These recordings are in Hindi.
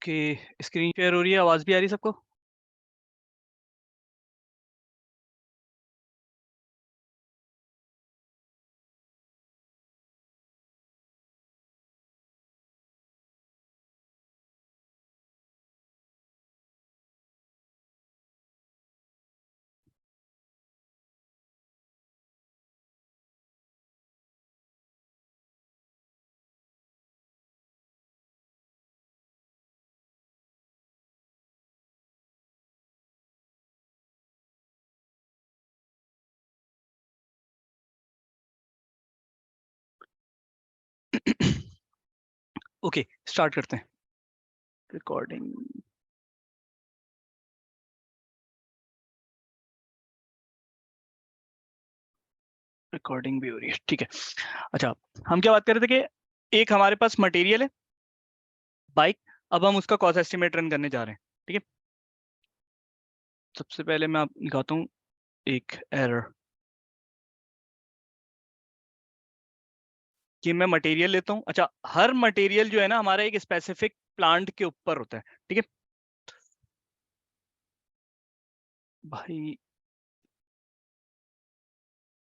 ओके, स्क्रीन शेयर हो रही है, आवाज भी आ रही है सबको? ओके, स्टार्ट करते हैं रिकॉर्डिंग। रिकॉर्डिंग भी हो रही है, ठीक है। अच्छा, हम क्या बात कर रहे थे कि एक हमारे पास मटेरियल है बाइक। अब हम उसका कॉस्ट एस्टिमेट रन करने जा रहे हैं, ठीक है। सबसे पहले मैं आप दिखाता हूँ एक एरर कि मैं मटेरियल लेता हूँ। अच्छा, हर मटेरियल जो है ना हमारा एक स्पेसिफिक प्लांट के ऊपर होता है, ठीक है भाई।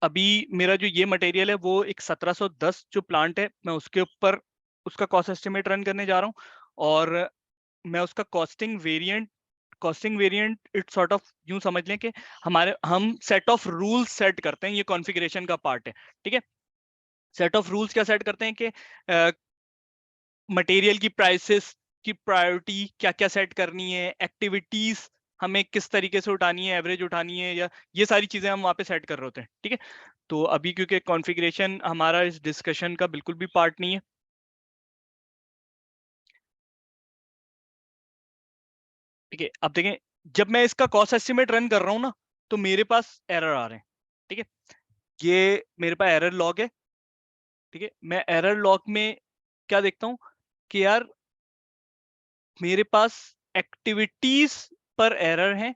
अभी मेरा जो ये मटेरियल है वो एक 1710 जो प्लांट है, मैं उसके ऊपर उसका कॉस्ट एस्टिमेट रन करने जा रहा हूँ। और मैं उसका costing variant it sort of यूं समझ लें कि हम सेट ऑफ रूल्स सेट करते हैं, ये कॉन्फ़िगरेशन का पार्ट है, ठीक है। सेट ऑफ रूल्स क्या सेट करते हैं कि मटेरियल की प्राइसेस की प्रायोरिटी क्या क्या सेट करनी है, एक्टिविटीज हमें किस तरीके से उठानी है, एवरेज उठानी है, या ये सारी चीजें हम वहां पे सेट कर रहे होते हैं, ठीक है। तो अभी क्योंकि कॉन्फ़िगरेशन हमारा इस डिस्कशन का बिल्कुल भी पार्ट नहीं है, ठीक है। अब देखें, जब मैं इसका कॉस्ट एस्टिमेट रन कर रहा हूँ ना, तो मेरे पास एरर आ रहे हैं, ठीक है। ये मेरे पास एरर लॉग है, ठीक है। मैं एरर लॉग में क्या देखता हूँ कि यार मेरे पास एक्टिविटीज पर एरर है,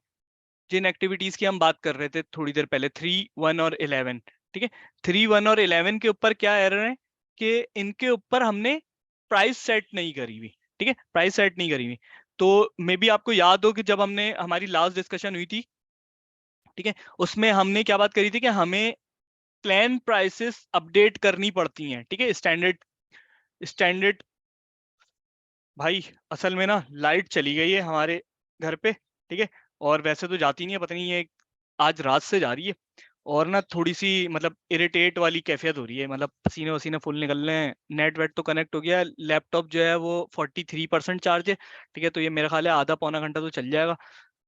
जिन एक्टिविटीज की हम बात कर रहे थे थोड़ी देर पहले, 3, 1 और 11, ठीक है। 3, 1 और 11 के ऊपर क्या एरर है कि इनके ऊपर हमने प्राइस सेट नहीं करी हुई, ठीक है, प्राइस सेट नहीं करी हुई। तो मे बी आपको याद हो कि जब हमने हमारी लास्ट डिस्कशन हुई थी, ठीक है, उसमें हमने क्या बात करी थी कि हमें प्लान प्राइसेस अपडेट करनी पड़ती हैं, ठीक है। स्टैंडर्ड स्टैंडर्ड भाई, असल में ना लाइट चली गई है हमारे घर पे, ठीक है। और वैसे तो जाती नहीं है, पता नहीं ये आज रात से जा रही है। और ना थोड़ी सी मतलब इरिटेट वाली कैफियत हो रही है, मतलब पसीने वसीने फुल निकल रहे हैं। नेट वेट तो कनेक्ट हो गया, लैपटॉप जो है वो 43% चार्ज है, ठीक है। तो ये मेरा ख्याल है आधा पौना घंटा तो चल जाएगा।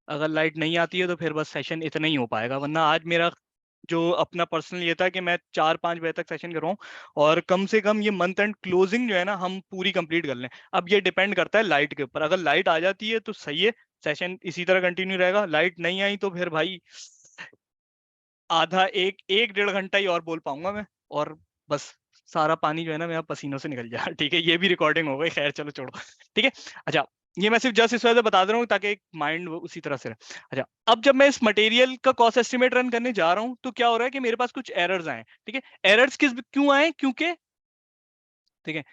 अगर लाइट नहीं आती है तो फिर बस सेशन इतना ही हो पाएगा, वरना आज मेरा जो अपना पर्सनल ये था कि मैं 4-5 बजे तक सेशन करवाऊं, और कम से कम ये मंथ एंड क्लोजिंग जो है ना हम पूरी कंप्लीट कर लें। अब ये डिपेंड करता है लाइट के ऊपर, अगर लाइट आ जाती है तो सही है, सेशन इसी तरह कंटिन्यू रहेगा। लाइट नहीं आई तो फिर भाई आधा एक एक 1.5 घंटा ही और बोल पाऊंगा मैं, और बस सारा पानी जो है ना मेरा पसीनों से निकल जाए ठीक है। ये भी रिकॉर्डिंग हो गई, खैर चलो छोड़ो, ठीक है। अच्छा, ये मैं सिर्फ जस्ट इस वजह से बता दे रहा हूँ ताकि एक माइंड उसी तरह से रहे। अच्छा, अब जब मैं इस मटेरियल का कॉस्ट एस्टिमेट रन करने जा रहा हूँ तो क्या हो रहा है कि मेरे पास कुछ एरर्स आए, ठीक है। एरर्स किस क्यों आए, क्योंकि ठीक है,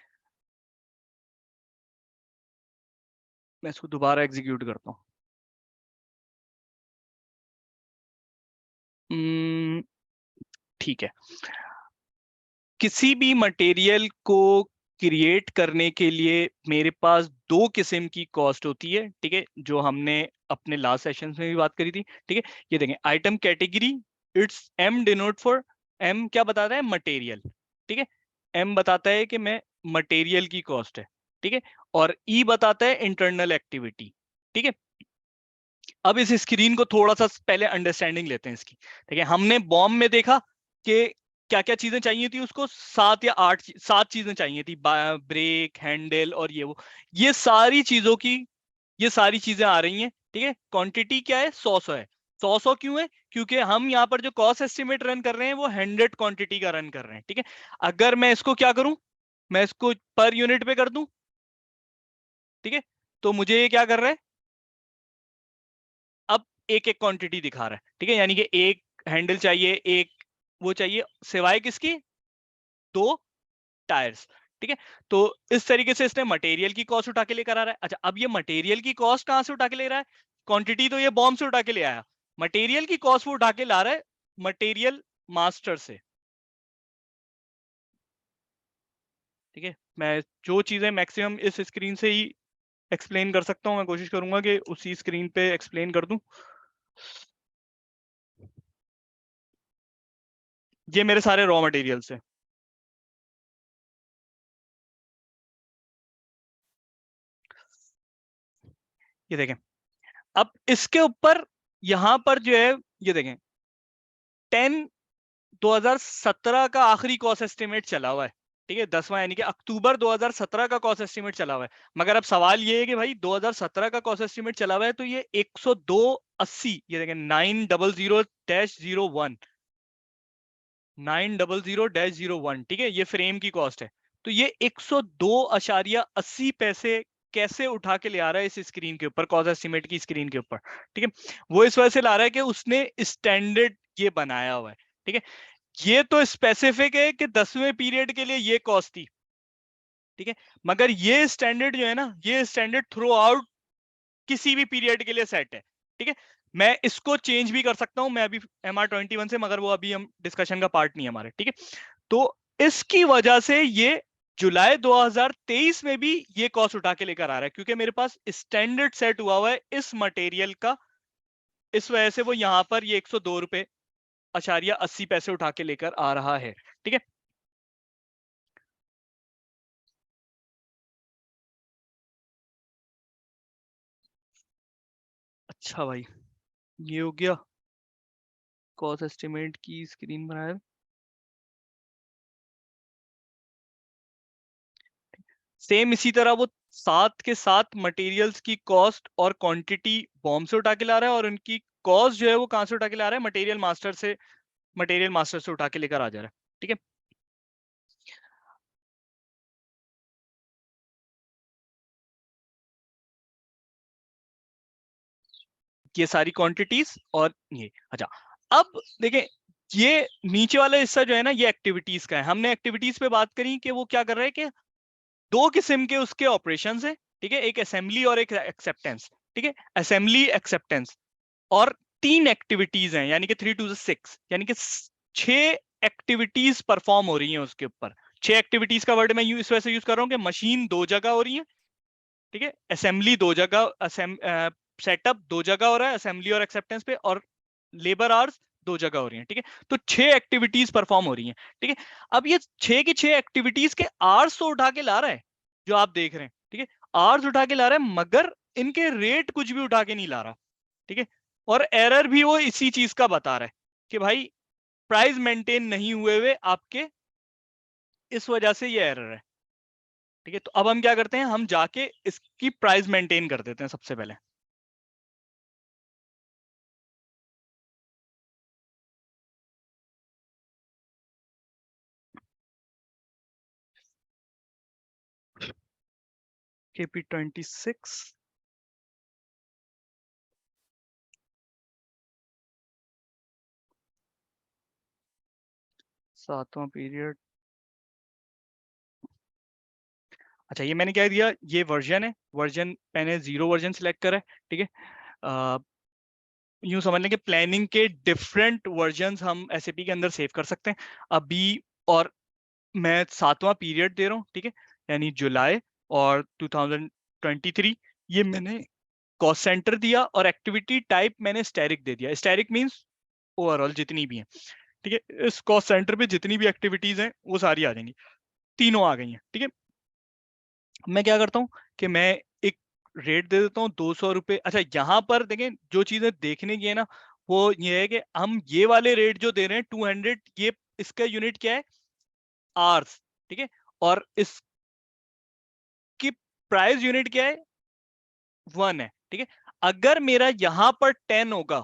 मैं इसको दोबारा एग्जीक्यूट करता हूँ, ठीक है। किसी भी मटेरियल को क्रिएट करने के लिए मेरे पास दो किस्म की कॉस्ट होती है, ठीक है, जो हमने अपने लास्ट सेशन में भी बात करी थी, ठीक है। ये देखें, item category, it's M denote for, M क्या बताता है, मटेरियल, ठीक है। एम बताता है कि मैं मटेरियल की कॉस्ट है, ठीक है। और ई बताता है इंटरनल एक्टिविटी, ठीक है। अब इस स्क्रीन को थोड़ा सा पहले अंडरस्टैंडिंग लेते हैं इसकी, ठीक है। हमने बॉम्ब में देखा कि क्या क्या चीजें चाहिए थी उसको, 7 चीजें चाहिए थी, ब्रेक, हैंडल और ये वो, ये सारी चीजों की ये सारी चीजें आ रही हैं, ठीक है। क्वांटिटी क्या है, 100 है। 100 क्यों है, क्योंकि हम यहाँ पर जो कॉस्ट एस्टिमेट रन कर रहे हैं वो 100 क्वांटिटी का रन कर रहे हैं, ठीक है। अगर मैं इसको क्या करूं, मैं इसको पर यूनिट पे कर दूं, ठीक है, तो मुझे ये क्या कर रहा है, अब एक एक क्वांटिटी दिखा रहा है, ठीक है। यानी कि एक हैंडल चाहिए, एक वो चाहिए, सिवाय किसकी, 2 टायर्स, ठीक है। तो इस तरीके से इसने मटेरियल की कॉस्ट उठा के लेकर आ रहा है। अच्छा, अब ये मटेरियल की कॉस्ट कहां से उठा के ले रहा है? क्वांटिटी तो ये बॉम्ब से उठा के ले आया, मटेरियल की कॉस्ट वो उठा के ला रहा है मटेरियल मास्टर से। ठीक है, मैं जो चीजें मैक्सिमम इस स्क्रीन से ही एक्सप्लेन कर सकता हूं, मैं कोशिश करूंगा कि उसी स्क्रीन पे एक्सप्लेन कर दूं। ये मेरे सारे रॉ मटेरियल्स है। ये देखें, अब इसके ऊपर यहां पर जो है, ये देखें 2017 का आखिरी कॉस्ट एस्टिमेट चला हुआ है। ठीक है, 10वां यानी कि अक्टूबर 2017 का कॉस्ट एस्टिमेट चला हुआ है। मगर अब सवाल ये है कि भाई 2017 का कॉस्ट एस्टिमेट चला हुआ है तो ये 102.80, ये देखें 900-01, 900-01, ठीक है, ये फ्रेम की कॉस्ट है। तो ये 102.80 कैसे उठा के ले आ रहा है इस स्क्रीन के ऊपर, कॉस्ट एस्टिमेट की स्क्रीन के ऊपर। ठीक है, वो इस वजह से ला रहा है कि उसने स्टैंडर्ड ये बनाया हुआ है। ठीक है, ये तो स्पेसिफिक है कि 10वें पीरियड के लिए ये कॉस्ट थी। ठीक है, मगर ये स्टैंडर्ड जो है ना, ये स्टैंडर्ड थ्रू आउट किसी भी पीरियड के लिए सेट है। ठीक है, मैं इसको चेंज भी कर सकता हूं, मैं अभी MR21 से, मगर वो अभी हम डिस्कशन का पार्ट नहीं है हमारे। ठीक है, तो इसकी वजह से ये जुलाई 2023 में भी ये कॉस्ट उठा के लेकर आ रहा है, क्योंकि मेरे पास स्टैंडर्ड सेट हुआ हुआ है इस मटेरियल का। इस वजह से वो यहां पर ये 102.80 उठा के लेकर आ रहा है। ठीक है, अच्छा भाई, ये हो गया कॉस्ट एस्टिमेट की स्क्रीन बनाया। सेम इसी तरह वो साथ के साथ मटेरियल्स की कॉस्ट और क्वांटिटी बॉम्ब से उठा के ला रहा है, और उनकी कॉस्ट जो है वो कहां से उठा के ला रहा है? मटेरियल मास्टर से, मटेरियल मास्टर से उठा के लेकर आ जा रहा है। ठीक है, ये सारी क्वांटिटीज और ये। अच्छा, अब देखें, ये नीचे वाला हिस्सा जो है ना, ये एक्टिविटीज का है। हमने एक्टिविटीज पे बात करी कि वो क्या कर रहे हैं कि दो किस्म के उसके ऑपरेशंस हैं। ठीक है, एक असेंबली और एक एक्सेप्टेंस। ठीक है, असेंबली एक्सेप्टेंस और 3 एक्टिविटीज हैं, यानी कि 3 to 6, यानी कि 6 एक्टिविटीज परफॉर्म हो रही हैं उसके ऊपर। 6 एक्टिविटीज का वर्ड मैं इस वजह से यूज कर रहा हूँ कि मशीन दो जगह हो रही है। ठीक है, असेंबली दो जगह, सेटअप दो जगह हो रहा है असेंबली और एक्सेप्टेंस पे, और लेबर आवर्स दो जगह हो रही हैं। ठीक है, तो 6 एक्टिविटीज परफॉर्म हो रही हैं। ठीक है, अब ये 6 की 6 एक्टिविटीज के आवर्स तो उठा के ला रहा है, जो आप देख रहे हैं। ठीक है, आवर्स उठा के ला रहा है, मगर इनके रेट कुछ भी उठा के नहीं ला रहा। ठीक है, और एरर भी वो इसी चीज का बता रहा है कि भाई प्राइस मेंटेन नहीं हुए हुए आपके, इस वजह से ये एरर है। ठीक है, तो अब हम क्या करते हैं, हम जाके इसकी प्राइस मेंटेन कर देते हैं सबसे पहले। KP26, 7वां period. अच्छा, ये मैंने क्या दिया, ये वर्जन है, वर्जन मैंने 0 वर्जन सिलेक्ट करा है। ठीक है, यूं समझ लें कि प्लानिंग के डिफरेंट वर्जन्स हम एसएपी के अंदर सेव कर सकते हैं अभी। और मैं 7वां पीरियड दे रहा हूँ। ठीक है, यानी जुलाई और 2023, ये मैंने कॉस्ट सेंटर दिया, और एक्टिविटी टाइप मैंने स्टैरिक दे दिया। स्टैरिक मींस ओवरऑल जितनी भी हैं। ठीक है, इस कॉस्ट सेंटर पे जितनी भी एक्टिविटीज हैं वो सारी आ जाएंगी, तीनों आ गई हैं। ठीक है, मैं क्या करता हूँ कि मैं एक रेट दे देता हूँ 200 रुपये। अच्छा, यहाँ पर देखें, जो चीजें देखने की है ना, वो ये है कि हम ये वाले रेट जो दे रहे हैं 200, ये इसका यूनिट क्या है? आर्स। ठीक है, और इसकी प्राइस यूनिट क्या है? 1 है। ठीक है, अगर मेरा यहाँ पर 10 होगा,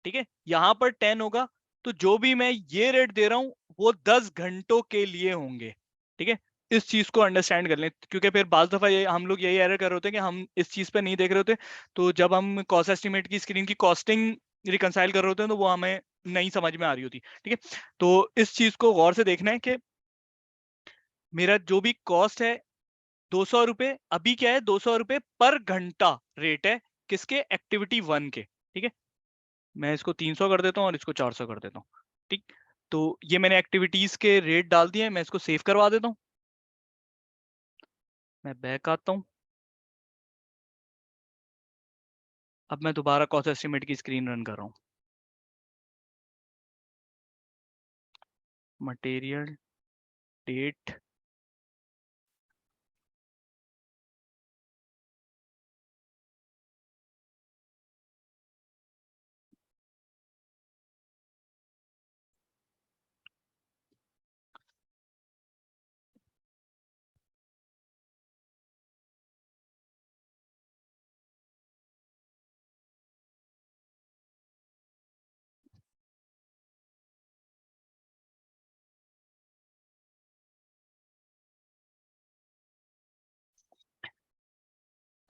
ठीक है, यहाँ पर 10 होगा, तो जो भी मैं ये रेट दे रहा हूं वो 10 घंटों के लिए होंगे। ठीक है, इस चीज को अंडरस्टैंड कर लें, क्योंकि फिर बाज दफा ये हम लोग यही एरर कर रहे होते हैं कि हम इस चीज पे नहीं देख रहे होते। तो जब हम कॉस्ट एस्टिमेट की स्क्रीन की कॉस्टिंग रिकंसाइल कर रहे होते हैं तो वो हमें नहीं समझ में आ रही होती। ठीक है, तो इस चीज को गौर से देखना है कि मेरा जो भी कॉस्ट है 200 रुपए, अभी क्या है 200 रुपए पर घंटा रेट है, किसके, एक्टिविटी 1 के, ठीक है। मैं इसको 300 कर देता हूँ और इसको 400 कर देता हूँ, ठीक। तो ये मैंने एक्टिविटीज के रेट डाल दिए हैं, मैं इसको सेव करवा देता हूँ। मैं बैक आता हूँ। अब मैं दोबारा कॉस्ट एस्टिमेट की स्क्रीन रन कर रहा हूँ। मटेरियल, डेट,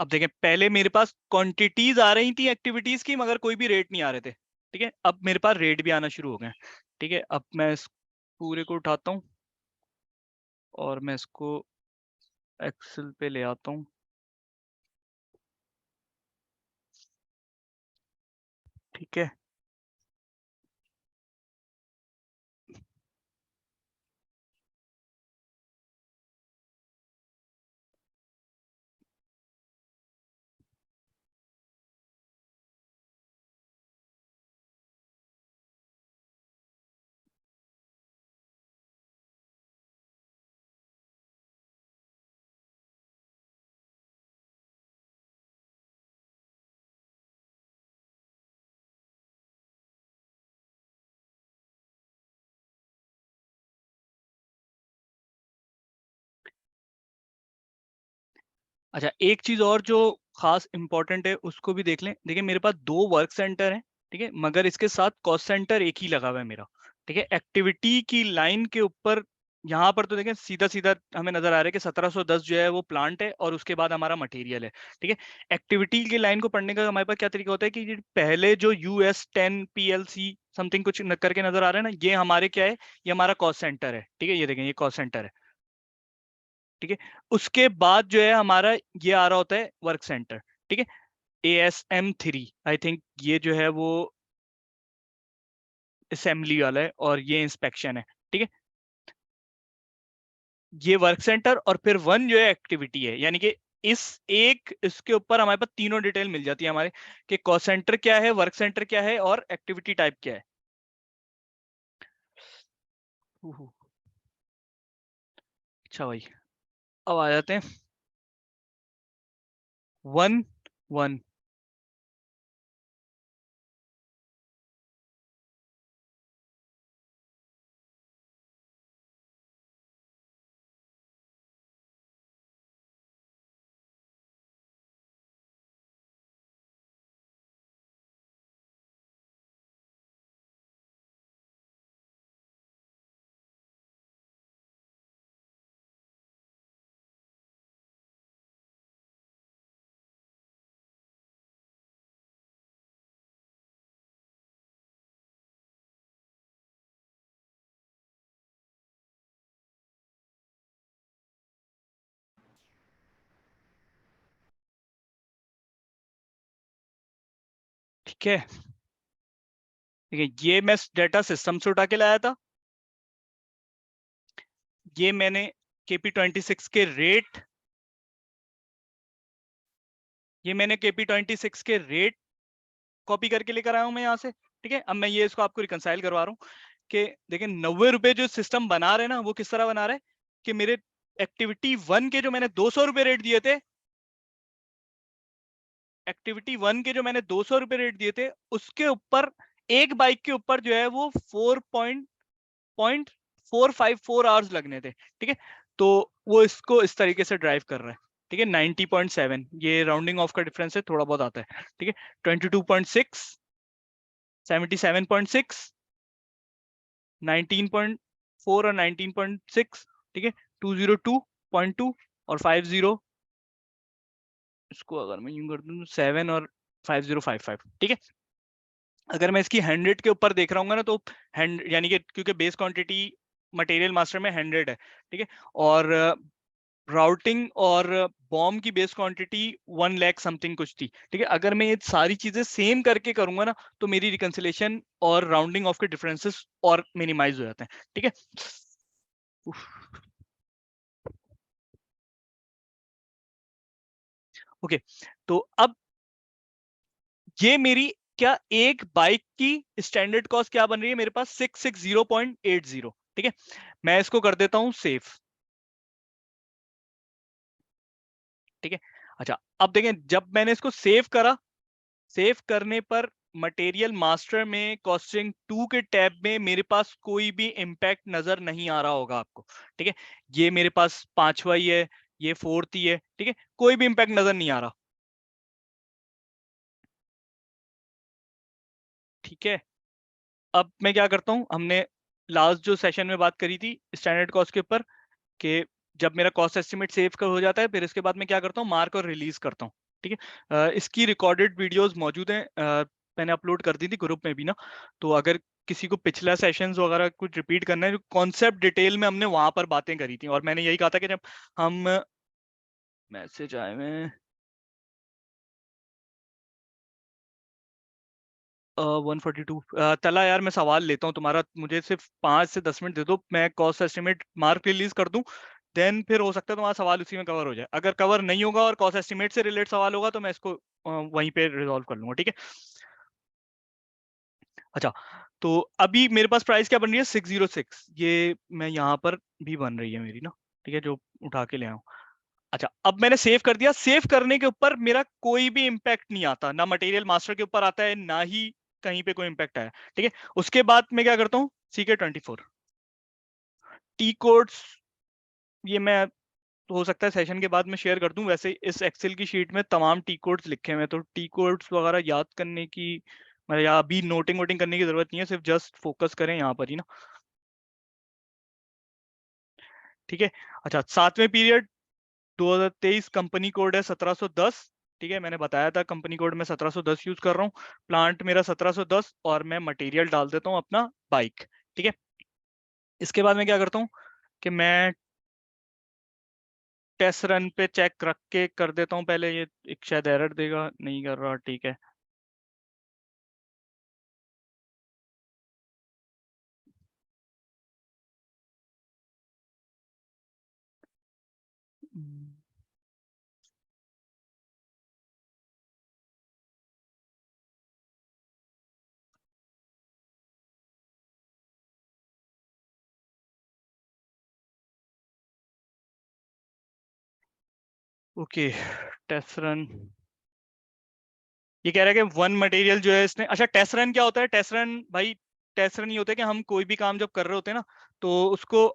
अब देखें, पहले मेरे पास क्वांटिटीज आ रही थी एक्टिविटीज की, मगर कोई भी रेट नहीं आ रहे थे, ठीक है। अब मेरे पास रेट भी आना शुरू हो गए, ठीक है। अब मैं इस पूरे को उठाता हूँ और मैं इसको एक्सेल पे ले आता हूँ, ठीक है। अच्छा, एक चीज और जो खास इंपॉर्टेंट है उसको भी देख लें। देखिए मेरे पास दो वर्क सेंटर हैं, ठीक है, मगर इसके साथ कॉस्ट सेंटर एक ही लगा हुआ है मेरा, ठीक है। एक्टिविटी की लाइन के ऊपर यहाँ पर तो देखें सीधा सीधा हमें नजर आ रहा है कि 1710 जो है वो प्लांट है और उसके बाद हमारा मटेरियल है, ठीक है। एक्टिविटी की लाइन को पढ़ने का हमारे पास क्या तरीका होता है कि ये पहले जो US10 PLC समथिंग कुछ करके नजर आ रहा है ना, ये हमारे क्या है, ये हमारा कॉस्ट सेंटर है, ठीक है। ये देखें, ये कॉस्ट सेंटर है, ठीक है। उसके बाद जो है हमारा ये आ रहा होता है वर्क सेंटर, ठीक है। ASM3 आई थिंक ये जो है वो असेंबली वाला है और ये इंस्पेक्शन है, ठीक है। ये वर्क सेंटर और फिर 1 जो है एक्टिविटी है, यानी कि इस एक इसके ऊपर हमारे पास तीनों डिटेल मिल जाती है हमारे, कि कॉस्ट सेंटर क्या है, वर्क सेंटर क्या है और एक्टिविटी टाइप क्या है। उहु, अच्छा भाई, अब आ जाते हैं 1 1। ठीक है, ठीक है, ये मैं डाटा सिस्टम से उठा के लाया था। ये मैंने KP26 के रेट, ये मैंने KP26 के रेट कॉपी करके लेकर आया हूं मैं यहाँ से, ठीक है। अब मैं ये इसको आपको रिकंसाइल करवा रहा हूँ कि देखिए 90 रुपए जो सिस्टम बना रहे हैं ना, वो किस तरह बना रहे हैं कि मेरे एक्टिविटी 1 के जो मैंने 200 रुपए रेट दिए थे, एक्टिविटी 1 के जो मैंने 200 रुपए रेट दिए थे, उसके ऊपर एक बाइक के ऊपर जो है वो 4.454 आवर्स लगने थे, ठीक है। तो वो इसको इस तरीके से ड्राइव कर रहा है, ठीक है। 90.7 ये राउंडिंग ऑफ का डिफरेंस है, थोड़ा बहुत आता है, ठीक है। 22.6, 77.6, 19.4 और 19.6, ठीक है। 202.2 और 50, इसको अगर मैं यूं कर दूं 7 और 5055, ठीक है। अगर मैं इसकी 100 के ऊपर देख रहा हूँ ना, तो 100 यानी कि क्योंकि बेस क्वांटिटी मटेरियल मास्टर में 100 है, ठीक है, और राउटिंग और बॉम की बेस क्वांटिटी 1 लाख समथिंग कुछ थी, ठीक है। अगर मैं ये सारी चीजें सेम करके करूंगा ना, तो मेरी रिकंसिलेशन और राउंडिंग ऑफ के डिफरेंसेस और मिनिमाइज हो जाते हैं, ठीक है। ओके, तो अब ये मेरी क्या एक बाइक की स्टैंडर्ड कॉस्ट क्या बन रही है मेरे पास 660.80, ठीक है। मैं इसको कर देता हूं सेफ, ठीक है। अच्छा, अब देखें, जब मैंने इसको सेव करा, सेव करने पर मटेरियल मास्टर में कॉस्टिंग 2 के टैब में मेरे पास कोई भी इंपैक्ट नजर नहीं आ रहा होगा आपको, ठीक है। ये मेरे पास 5वां ही है, ये 4th ही है, ठीक है, कोई भी इंपैक्ट नजर नहीं आ रहा, ठीक है। अब मैं क्या करता हूं, हमने लास्ट जो सेशन में बात करी थी स्टैंडर्ड कॉस्ट के ऊपर, कि जब मेरा कॉस्ट एस्टिमेट सेव कर हो जाता है, फिर इसके बाद मैं क्या करता हूँ, मार्क और रिलीज करता हूँ, ठीक है। इसकी रिकॉर्डेड वीडियोस मौजूद हैं, मैंने अपलोड कर दी थी ग्रुप में भी ना, तो अगर किसी को पिछला सेशंस वगैरह कुछ रिपीट करना है, जो कॉन्सेप्ट डिटेल में हमने वहां पर बातें करी थी, और मैंने यही कहा था कि जब हम मैसेज आए में 142, चला यार, मैं सवाल लेता हूँ तुम्हारा, मुझे सिर्फ 5 से 10 मिनट दे दो, मैं कॉस्ट एस्टिमेट मार्क रिलीज कर दूं, देन फिर हो सकता है तुम्हारा सवाल उसी में कवर हो जाए। अगर कवर नहीं होगा और कॉस्ट एस्टिमेट से रिलेटेड सवाल होगा, तो मैं इसको वहीं पे रिजॉल्व कर लूंगा, ठीक है। अच्छा, तो अभी मेरे पास प्राइस क्या बन रही है, 606, ये मैं यहाँ पर भी बन रही है मेरी ना, ठीक है, जो उठा के ले आऊँ। अच्छा, अब मैंने सेव कर दिया, सेव करने के ऊपर मेरा कोई भी इंपैक्ट नहीं आता, ना मटेरियल मास्टर के ऊपर आता है, ना ही कहीं पे कोई इंपैक्ट आया, ठीक है। उसके बाद मैं क्या करता हूँ, CK24 टी कोड्स, ये मैं, हो सकता है सेशन के बाद मैं शेयर कर दूं, वैसे इस एक्सेल की शीट में तमाम टी कोड्स लिखे हुए हैं, तो टी कोड्स वगैरह याद करने की, मतलब या अभी नोटिंग वोटिंग करने की जरूरत नहीं है, सिर्फ जस्ट फोकस करें यहाँ पर ही ना, ठीक है। अच्छा, 7वें पीरियड 2023 कंपनी कोड है 1710, ठीक है, मैंने बताया था कंपनी कोड में 1710 यूज कर रहा हूँ, प्लांट मेरा 1710, और मैं मटेरियल डाल देता हूँ अपना बाइक, ठीक है। इसके बाद मैं क्या करता हूँ कि मैं टेस्ट रन पे चेक रख के कर देता हूँ पहले, ये एक शायद एरर देगा, नहीं कर रहा, ठीक है। ओके, टेस्ट रन, ये कह रहा है कि वन मटेरियल जो है इसने, अच्छा टेस्ट रन क्या होता है, टेस्ट रन भाई, टेस्ट रन ये होता है कि हम कोई भी काम जब कर रहे होते हैं ना, तो उसको,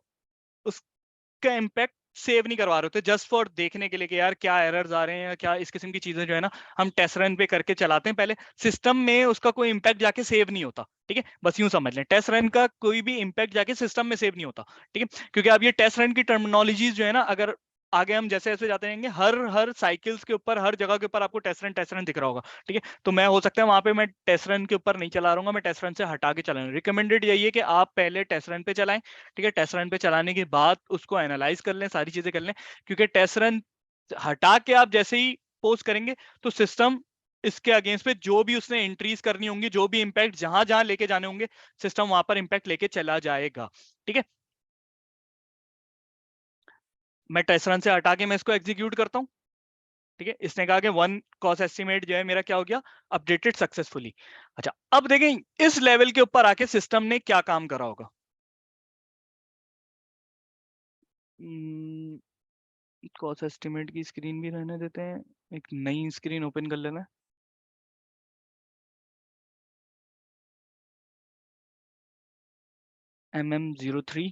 उसका इम्पैक्ट सेव नहीं करवा रहे होते, जस्ट फॉर देखने के लिए कि यार क्या एरर्स आ रहे हैं या क्या इस किस्म की चीजें जो है ना, हम टेस्ट रन पे करके चलाते हैं पहले, सिस्टम में उसका कोई इम्पैक्ट जाके सेव नहीं होता, ठीक है, बस यूं समझ लें, टेस्ट रन का कोई भी इम्पैक्ट जाके सिस्टम में सेव नहीं होता, ठीक है। क्योंकि अब ये टेस्ट रन की टर्मिनोलॉजीज जो है ना, अगर आगे हम जैसे जैसे जाते रहेंगे, हर हर साइकिल्स के ऊपर, हर जगह के ऊपर आपको टेस्ट रन दिख रहा होगा, ठीक है। तो मैं हो सकता है वहां पे मैं टेस्ट रन के ऊपर नहीं चला रहा हूँ, मैं टेस्ट रन से हटा के चला रहा हूँ, रिकमेंडेड यही है कि आप पहले टेस्ट रन पे चलाएं, ठीक है, टेस्ट रन पे चलाने के बाद उसको एनालाइज कर लें, सारी चीजें कर लें, क्योंकि टेस्ट रन हटा के आप जैसे ही पोस्ट करेंगे, तो सिस्टम इसके अगेंस्ट पे जो भी उसने एंट्रीज करनी होंगी, जो भी इंपैक्ट जहां जहां लेके जाने होंगे, सिस्टम वहां पर इंपैक्ट लेके चला जाएगा, ठीक है। मैं टेस्ट रन से हटा के मैं इसको एग्जीक्यूट करता हूँ, ठीक है। इसने कहा कि वन कॉस्ट एस्टिमेट जो है मेरा क्या हो गया, अपडेटेड सक्सेसफुली। अच्छा, अब देखें इस लेवल के ऊपर आके सिस्टम ने क्या काम करा होगा, कॉस्ट एस्टिमेट की स्क्रीन भी रहने देते हैं, एक नई स्क्रीन ओपन कर लेना, MM03,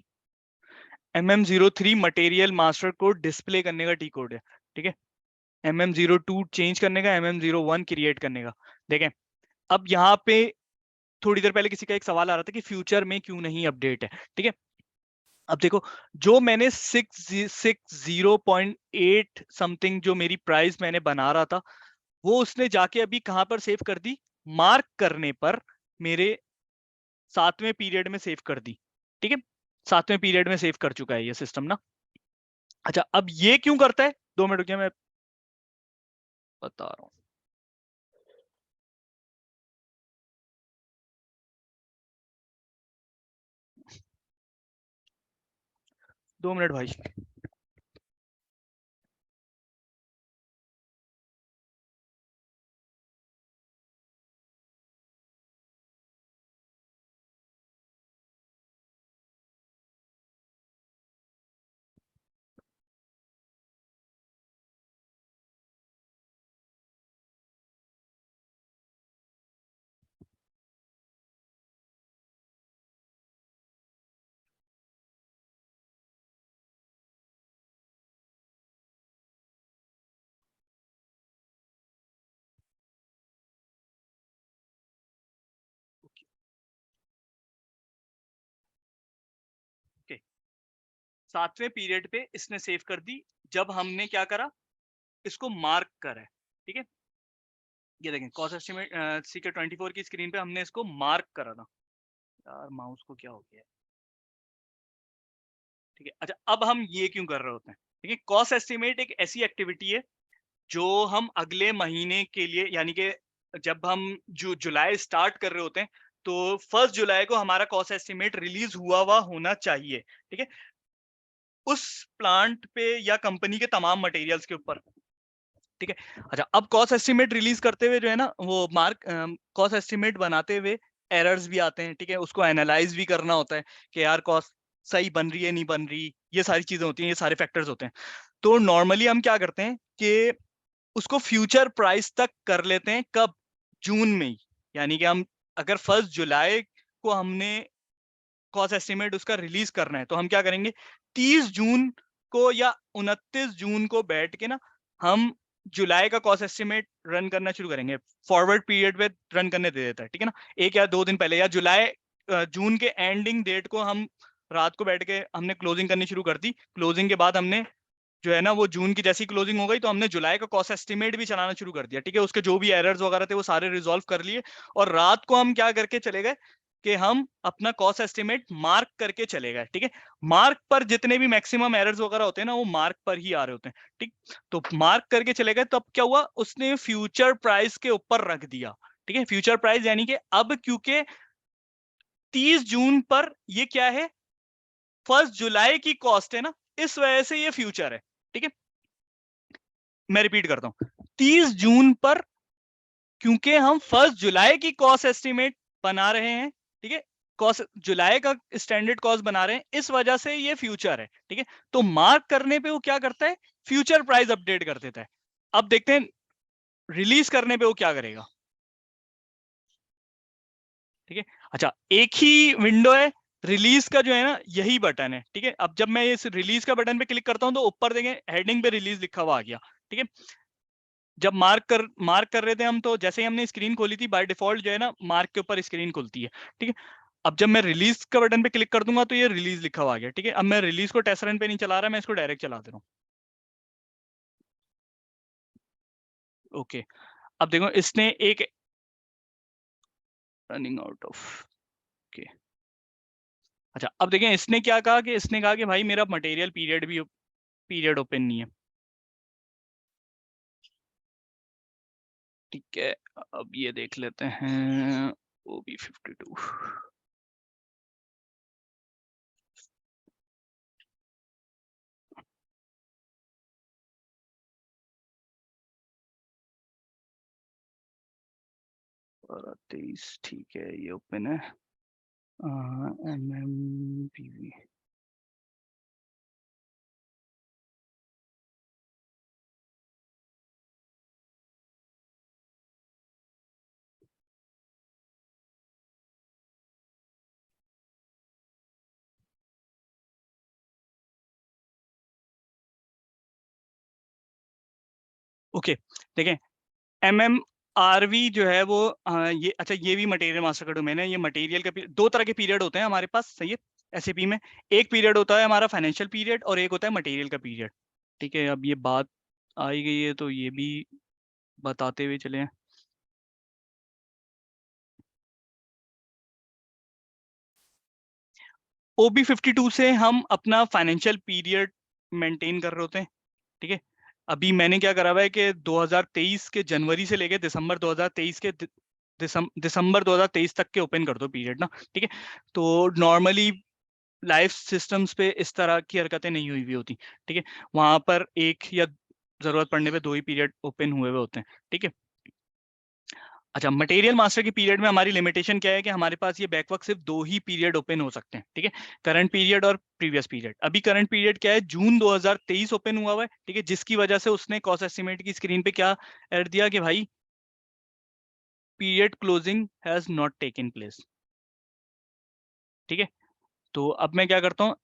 MM03 material master code display करने का टी कोड है, ठीक है। MM02 चेंज करने का, MM01 क्रिएट करने का। देखें, अब यहाँ पे थोड़ी देर पहले किसी का एक सवाल आ रहा था कि फ्यूचर में क्यों नहीं अपडेट है, ठीक है। अब देखो, जो मैंने 660.8 समथिंग जो मेरी प्राइस मैंने बना रहा था, वो उसने जाके अभी कहां पर सेव कर दी, मार्क करने पर मेरे 7वें पीरियड में सेव कर दी, ठीक है। 7वें पीरियड में सेव कर चुका है ये सिस्टम ना। अच्छा, अब ये क्यों करता है, 2 मिनट रुकिए, मैं बता रहा हूँ। दो मिनट भाई। ओके, 7वें पीरियड पे इसने सेव कर दी जब हमने क्या करा, इसको मार्क करा है। ठीक है, ये देखें कॉस्ट एस्टिमेट सीके 24 की स्क्रीन पे हमने इसको मार्क करा था। यार माउस को क्या हो गया है? ठीक है, अच्छा अब हम ये क्यों कर रहे होते हैं? ठीक है, कॉस्ट एस्टिमेट एक ऐसी एक्टिविटी है जो हम अगले महीने के लिए, यानी कि जब हम जुलाई स्टार्ट कर रहे होते हैं, तो 1 जुलाई को हमारा कॉस्ट एस्टिमेट रिलीज हुआ होना चाहिए। ठीक है, उस प्लांट पे या कंपनी के तमाम मटेरियल्स के ऊपर। ठीक है, अच्छा अब कॉस्ट एस्टिमेट रिलीज करते हुए जो है ना, वो मार्क कॉस्ट एस्टिमेट बनाते हुए एरर्स भी आते हैं। ठीक है, उसको एनालाइज भी करना होता है कि यार कॉस्ट सही बन रही है नहीं बन रही, ये सारी चीजें होती हैं, ये सारे फैक्टर्स होते हैं। तो नॉर्मली हम क्या करते हैं कि उसको फ्यूचर प्राइस तक कर लेते हैं, कब? जून में ही। यानी कि हम अगर 1 जुलाई को हमने कॉस्ट एस्टिमेट उसका रिलीज करना है, तो हम क्या करेंगे, 30 जून को या 29 जून को बैठ के ना हम जुलाई का कॉस्ट एस्टिमेट रन करना शुरू करेंगे। फॉरवर्ड पीरियड पे रन करने दे देता है, ठीक है ना, 1 या 2 दिन पहले, या जुलाई जून के एंडिंग डेट को हम रात को बैठ के हमने क्लोजिंग करनी शुरू कर दी। क्लोजिंग के बाद हमने जो है ना, वो जून की जैसी क्लोजिंग हो गई तो हमने जुलाई का कॉस्ट एस्टिमेट भी चलाना शुरू कर दिया। ठीक है, उसके जो भी एरर्स वगैरह थे वो सारे रिजॉल्व कर लिए, और रात को हम क्या करके चले गए कि हम अपना कॉस्ट एस्टिमेट मार्क करके चले गए। ठीक है, मार्क पर जितने भी मैक्सिमम एरर्स वगैरह होते हैं ना, वो मार्क पर ही आ रहे होते हैं। ठीक, तो मार्क करके चले गए, तो अब क्या हुआ, उसने फ्यूचर प्राइस के ऊपर रख दिया। ठीक है, फ्यूचर प्राइस यानी कि अब क्योंकि 30 जून पर ये क्या है, 1 जुलाई की कॉस्ट है ना, इस वजह से ये फ्यूचर है। ठीक है, मैं रिपीट करता हूं, 30 जून पर क्योंकि हम 1 जुलाई की कॉस्ट एस्टिमेट बना रहे हैं। ठीक है, कॉस्ट जुलाई का स्टैंडर्ड कॉस्ट बना रहे हैं, इस वजह से ये फ्यूचर है। ठीक है, तो मार्क करने पे वो क्या करता है, फ्यूचर प्राइस अपडेट कर देता है। अब देखते हैं रिलीज करने पे वो क्या करेगा। ठीक है, अच्छा एक ही विंडो है रिलीज का, जो है ना यही बटन है। ठीक है, अब जब मैं इस रिलीज का बटन पे क्लिक करता हूं तो ऊपर देखें हेडिंग पे रिलीज लिखा हुआ आ गया। ठीक है, जब मार्क कर रहे थे हम, तो जैसे ही हमने स्क्रीन खोली थी, बाय डिफॉल्ट जो है ना मार्क के ऊपर स्क्रीन खुलती है। ठीक है, अब जब मैं रिलीज का बटन पे क्लिक कर दूंगा तो ये रिलीज लिखा हुआ आ गया। ठीक है, अब मैं रिलीज को टेस्ट रन पे नहीं चला रहा, मैं इसको डायरेक्ट चला दे रहा हूँ। ओके, अब देखो इसने एक रनिंग आउट ऑफ। ओके, अच्छा अब देखें इसने क्या कहा, कि इसने कहा कि भाई मेरा मटेरियल पीरियड भी पीरियड ओपन नहीं है। ठीक है, अब ये देख लेते हैं, वो भी 52। और 23, ठीक है ये ओपन है। MMPV। ओके, देखें MMRV जो है वो ये, अच्छा ये भी मटेरियल मास्टर का डोमेन है। ये मटेरियल का दो तरह के पीरियड होते हैं हमारे पास, सही है, एसएपी में। एक पीरियड होता है हमारा फाइनेंशियल पीरियड, और एक होता है मटेरियल का पीरियड। ठीक है, अब ये बात आई गई है तो ये भी बताते हुए चले। OB52 से हम अपना फाइनेंशियल पीरियड मेंटेन कर रहे होते हैं, ठीक है। अभी मैंने क्या करा हुआ है कि 2023 के जनवरी से लेके दिसंबर 2023 के दिसंबर 2023 तक के ओपन कर दो पीरियड ना, ठीक है। तो नॉर्मली लाइफ सिस्टम्स पे इस तरह की हरकतें नहीं हुई हुई होती, ठीक है। वहां पर एक या जरूरत पड़ने पे 2 ही पीरियड ओपन हुए हुए होते हैं, ठीक है। अच्छा, मटेरियल मास्टर के पीरियड में हमारी लिमिटेशन क्या है कि हमारे पास ये बैकवर्क सिर्फ 2 ही पीरियड ओपन हो सकते हैं, ठीक है। करंट पीरियड और प्रीवियस पीरियड। अभी करंट पीरियड क्या है, जून 2023 ओपन हुआ हुआ है, ठीक है, जिसकी वजह से उसने कॉस्ट एस्टिमेट की स्क्रीन पे क्या एड दिया कि भाई period closing has not taken place, ठीक है। तो अब मैं क्या करता हूँ,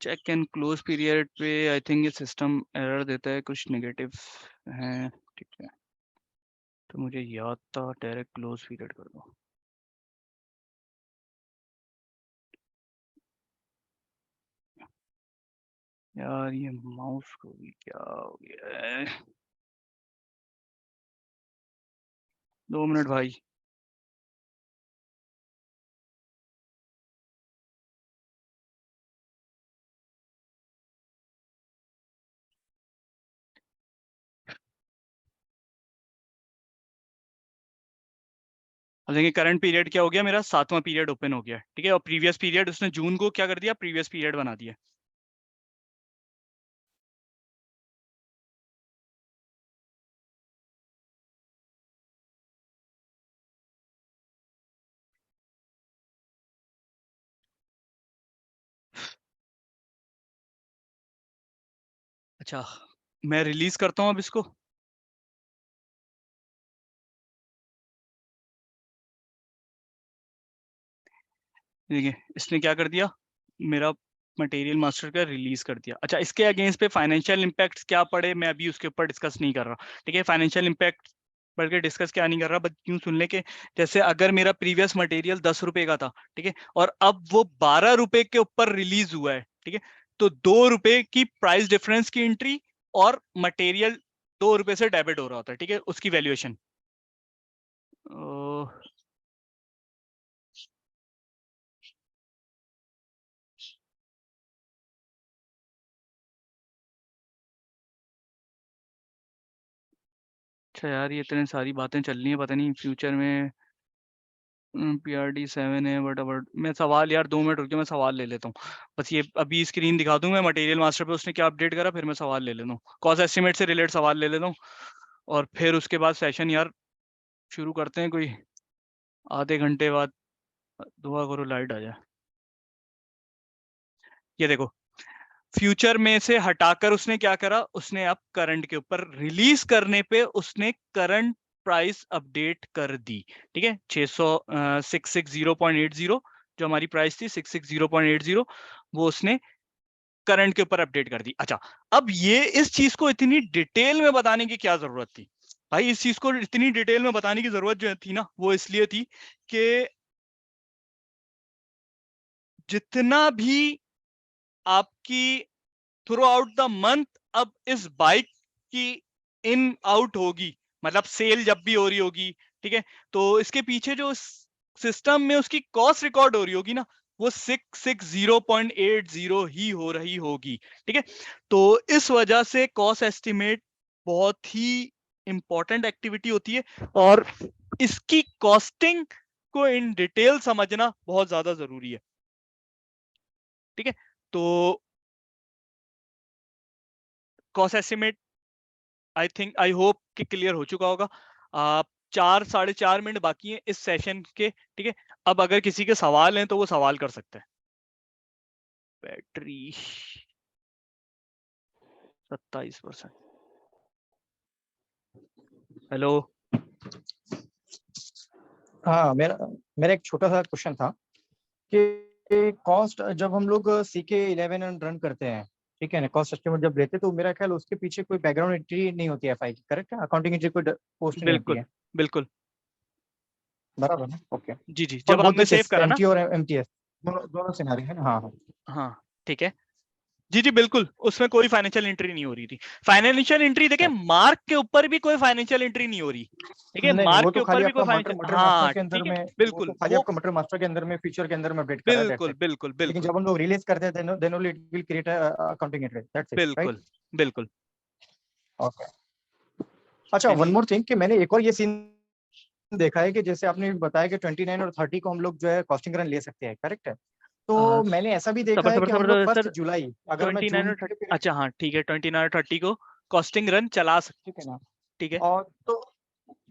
चेक एंड क्लोज पीरियड पे आई थिंक ये सिस्टम एरर देता है, कुछ नेगेटिव है, ठीक है। तो मुझे याद था डायरेक्ट क्लोज पीरियड कर दो। यार ये माउस को भी क्या हो गया है, 2 मिनट भाई। अब देखिए करंट पीरियड क्या हो गया, मेरा 7वां पीरियड ओपन हो गया, ठीक है। और प्रीवियस पीरियड उसने जून को क्या कर दिया, प्रीवियस पीरियड बना दिया। अच्छा, मैं रिलीज करता हूँ अब इसको। देखिए इसने क्या कर दिया, मेरा मटेरियल मास्टर का रिलीज कर दिया। अच्छा, इसके अगेंस्ट पे फाइनेंशियल इम्पैक्ट्स क्या पड़े, मैं अभी उसके ऊपर डिस्कस नहीं कर रहा, ठीक है। फाइनेंशियल इम्पैक्ट बढ़ के डिस्कस क्या नहीं कर रहा, बस यूं सुन ले के जैसे अगर मेरा प्रीवियस मटेरियल 10 रुपए का था, ठीक है, और अब वो 12 रुपए के ऊपर रिलीज हुआ है, ठीक है, तो 2 रुपए की प्राइस डिफरेंस की एंट्री और मटेरियल 2 रुपए से डेबिट हो रहा होता है, ठीक है, उसकी वैल्यूएशन। अच्छा यार, ये इतनी सारी बातें चल रही हैं, पता नहीं फ्यूचर में PRD 7 है, बट मैं सवाल यार 2 मिनट रुक के मैं सवाल ले लेता हूँ। बस ये अभी स्क्रीन दिखा दूँ मैं मटेरियल मास्टर पे उसने क्या अपडेट करा, फिर मैं सवाल ले लेता हूँ, कॉस्ट एस्टिमेट से रिलेटेड सवाल ले लेता हूँ। और फिर उसके बाद सेशन यार शुरू करते हैं, कोई आधे घंटे बाद। दुआ करो लाइट आ जाए। ये देखो, फ्यूचर में से हटाकर उसने क्या करा, उसने अब करंट के ऊपर रिलीज करने पे उसने करंट प्राइस अपडेट कर दी, ठीक है। 660.80 जो हमारी प्राइस थी 660.80 वो उसने करंट के ऊपर अपडेट कर दी। अच्छा, अब ये इस चीज को इतनी डिटेल में बताने की क्या जरूरत थी भाई, इस चीज को इतनी डिटेल में बताने की जरूरत जो थी ना, वो इसलिए थी कि जितना भी आपकी थ्रू आउट द मंथ अब इस बाइक की इन आउट होगी, मतलब सेल जब भी हो रही होगी, ठीक है, तो इसके पीछे जो सिस्टम में उसकी कॉस्ट रिकॉर्ड हो रही होगी ना, वो 660.80 ही हो रही होगी, ठीक है। तो इस वजह से कॉस्ट एस्टिमेट बहुत ही इंपॉर्टेंट एक्टिविटी होती है, और इसकी कॉस्टिंग को इन डिटेल समझना बहुत ज्यादा जरूरी है, ठीक है। तो cost estimate I think, I hope कि क्लियर हो चुका होगा। आप 4 साढ़े 4 मिनट बाकी हैं इस सेशन के, ठीक है। अब अगर किसी के सवाल हैं तो वो सवाल कर सकते हैं। बैटरी 27%। हेलो। हाँ, मेरा मेरा एक छोटा सा क्वेश्चन था कि कॉस्ट जब हम लोग CK11 रन करते हैं, ठीक है ना, कॉस्ट एस्टिमेट जब लेते तो मेरा ख्याल उसके पीछे कोई बैकग्राउंड एंट्री नहीं होती है एफआई की, करेक्ट है? अकाउंटिंग एंट्री कोई पोस्ट नहीं होती बिल्कुल है, बिल्कुल। बराबर ना? ओके। जी जी, फॉर जब बोथ हमने द सेव केस, करा ना। एमटी और एमटीएस, दोनों दोनों सिनेरियो है ना? हाँ हाँ। हाँ ठीक है। जी जी बिल्कुल, उसमें कोई फाइनेंशियल एंट्री नहीं हो रही थी। फाइनेंशियल एंट्री देखिए, मार्क के ऊपर भी कोई फाइनेंशियल एंट्री नहीं हो रही। ठीक है, नहीं नहीं, मार्क वो के तो ऊपर खाली भी कोई आपका मटर फाइनेंशियल, मटर मास्टर हाँ के अंदर ठीक है, में, वो तो बिल्कुल खाली वो, आपका मटर मास्टर के अंदर में, फीचर के अंदर में अपडेट करा है, दैट्स बिल्कुल इट। बिल्कुल लेकिन बिल्कुल जब हम लोग रिलीज करते हैं then only it will create accounting entry, that's it, right? बिल्कुल बिल्कुल। ओके। अच्छा, वन एनी, मोर थिंग कि मैंने एक और ये सीन देखा है कि जैसे आपने बताया कि 29 और 30 को हम लोग जो है कॉस्टिंग रन ले सकते हैं, करेक्ट है? तो मैंने ऐसा भी देखा सबर है सबर कि हम लोग सबर फर्स्ट सर, जुलाई, अगर मैं 29 जून और 30, के पीरियड, अच्छा हाँ ठीक है, 29 और 30 को कॉस्टिंग रन चला सकते। ठीक है ना, ठीक है, और तो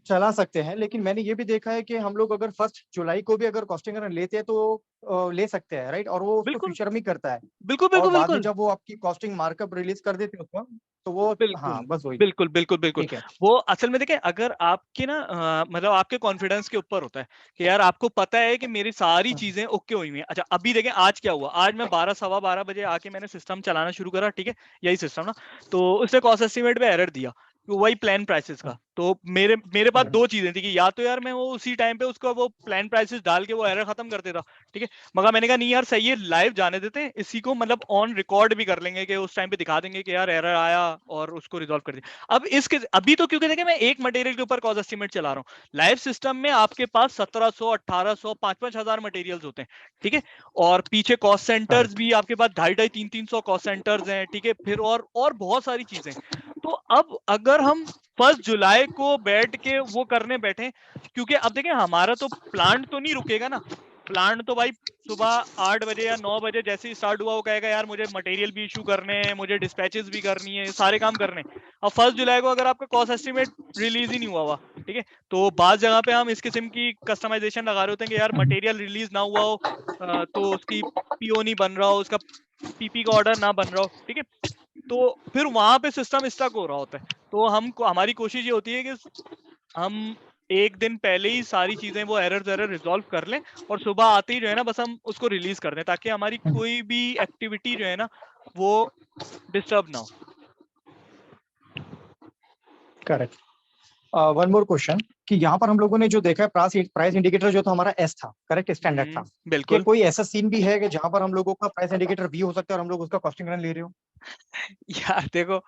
चला सकते हैं, लेकिन मैंने ये भी देखा है कि हम लोग अगर फर्स्ट जुलाई को भी अगर कॉस्टिंग रन लेते हैं तो ले सकते हैं, राइट? और वो उसको बिल्कुल फ्यूचर में करता है, बिल्कुल और बिल्कुल बाद में बिल्कुल जब वो आपकी कॉस्टिंग मार्कअप रिलीज कर देते हैं उसको, तो वो, हाँ बिल्कुल बस वही, बिल्कुल बिल्कुल बिल्कुल। ठीक है। वो असल में देखें, अगर आपके ना मतलब आपके कॉन्फिडेंस के ऊपर होता है कि यार आपको पता है कि मेरी सारी हम्म, चीजें ओके हुई हुई हैं। अच्छा अभी देखें आज क्या हुआ, आज मैं 12 सवा 12 बजे आके मैंने सिस्टम चलाना शुरू करा, ठीक है, यही सिस्टम ना। तो उसने कॉस्ट एस्टिमेट पे एरर दिया, तो वही प्लान प्राइसेस का। तो मेरे मेरे पास हम्म, दो चीजें थी कि या तो यार मैं वो उसी टाइम पे उसका वो प्लान प्राइसेस डाल के वो एरर खत्म कर देता, ठीक है, मगर मैंने कहा नहीं यार सही है, लाइव जाने देते हैं इसी को, मतलब ऑन रिकॉर्ड भी कर लेंगे कि उस टाइम पे दिखा देंगे कि यार एरर आया और उसको रिजॉल्व कर दिया। अब इसके अभी तो क्योंकि देखिए मैं एक मटेरियल के ऊपर कॉस्ट एस्टिमेट चला रहा हूँ, लाइव सिस्टम में आपके पास 1700 1800 5 हजार मटेरियल्स होते हैं, ठीक है, और पीछे कॉस्ट सेंटर्स करेक्ट। भी आपके पास 250-300 कॉस्ट सेंटर्स हैं, ठीक है, फिर और बहुत सारी चीजें। तो अब अगर हम 1 जुलाई को बैठ के वो करने बैठे, क्योंकि अब देखें हमारा तो प्लांट तो नहीं रुकेगा ना, प्लांट तो भाई सुबह 8 बजे या 9 बजे जैसे ही स्टार्ट हुआ वो कहेगा यार मुझे मटेरियल भी इशू करने हैं, मुझे डिस्पैचेस भी करनी है, सारे काम करने हैं। अब 1 जुलाई को अगर आपका कॉस्ट एस्टिमेट रिलीज ही नहीं हुआ, ठीक है, तो बात जगह पे हम इस किस्म की कस्टमाइजेशन लगा रहे होते हैं कि यार मटेरियल रिलीज ना हुआ हो, तो उसकी पीओ नहीं बन रहा हो, उसका पीपी का ऑर्डर ना बन रहा हो, ठीक है, तो फिर वहां पे सिस्टम स्टक हो रहा होता है। तो हमको हमारी कोशिश ये होती है कि हम एक दिन पहले ही सारी चीजें वो एरर रिजॉल्व कर लें और सुबह आते ही जो है ना बस हम उसको रिलीज कर दें, ताकि हमारी कोई भी एक्टिविटी जो है ना वो डिस्टर्ब ना हो। करेक्ट। वन मोर क्वेश्चन कि यहाँ पर हम लोगों ने जो देखा है प्राइस प्राइस इंडिकेटर जो था हमारा एस था, करेक्ट, स्टैंडर्ड था। क्या बिल्कुल। कोई ऐसा सीन भी है कि जहाँ पर हम लोगों का प्राइस इंडिकेटर बी हो सकता है और हम लोग उसका कॉस्टिंग रन ले रहे हो? यार देखो,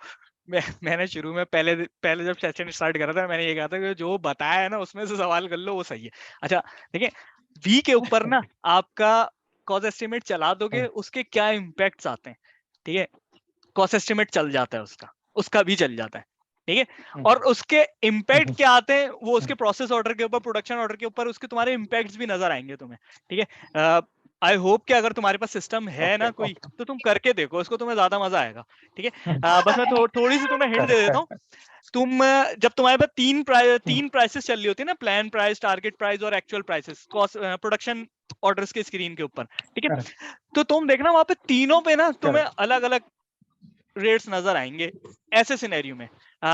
मैंने शुरू में पहले पहले जब सेशन स्टार्ट करा था मैंने ये कहा था कि जो बताया है ना उसमें से सवाल कर लो वो सही है। अच्छा देखिए, वी के ऊपर ना आपका कॉस्ट एस्टिमेट चला दोगे उसके क्या इम्पैक्ट्स आते हैं, ठीक है, कॉस्ट एस्टिमेट चल जाता है उसका, उसका भी चल जाता है, ठीक है, और उसके इम्पैक्ट क्या आते हैं वो उसके प्रोसेस ऑर्डर के ऊपर, प्रोडक्शन ऑर्डर के ऊपर उसके तुम्हारे इम्पैक्ट्स भी नजर आएंगे तुम्हें, ठीक है। आई होप कि अगर तुम्हारे पास सिस्टम है ओके ना कोई, ओके। तो तुम करके देखो उसको, तुम्हें ज्यादा मजा आएगा, ठीक है। बस मैं थोड़ी सी तुम्हें हिंट दे करेक्ट देता हूँ। करेक्ट। तुम जब तुम्हारे पास तीन प्राइसेस चल रही होती है ना, प्लान प्राइस, टारगेट प्राइस और actual prices, cost production orders के स्क्रीन के ऊपर, ठीक है, करेक्ट तो तुम देखना वहां पे तीनों पे ना तुम्हें करेक्ट। अलग अलग रेट्स नजर आएंगे। ऐसे सिनेरियो में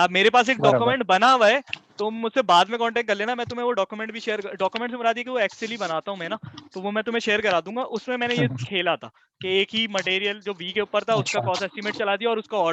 मेरे पास एक बराबर। डॉक्यूमेंट बना हुआ है, तुम मुझसे बाद में कांटेक्ट कर लेना, मैं तुम्हें वो डॉक्यूमेंट भी शेयर, डॉक्यूमेंट से मुराद ये कि वो एक्सेल ही बनाता हूँ मैं ना, तो वो मैं तुम्हें शेयर करा दूंगा। उसमें मैंने ये खेला था कि एक ही मटेरियल जो वी के ऊपर था उसका अच्छा कॉस्ट अच्छा। एस्टिमेट चला दिया और उसका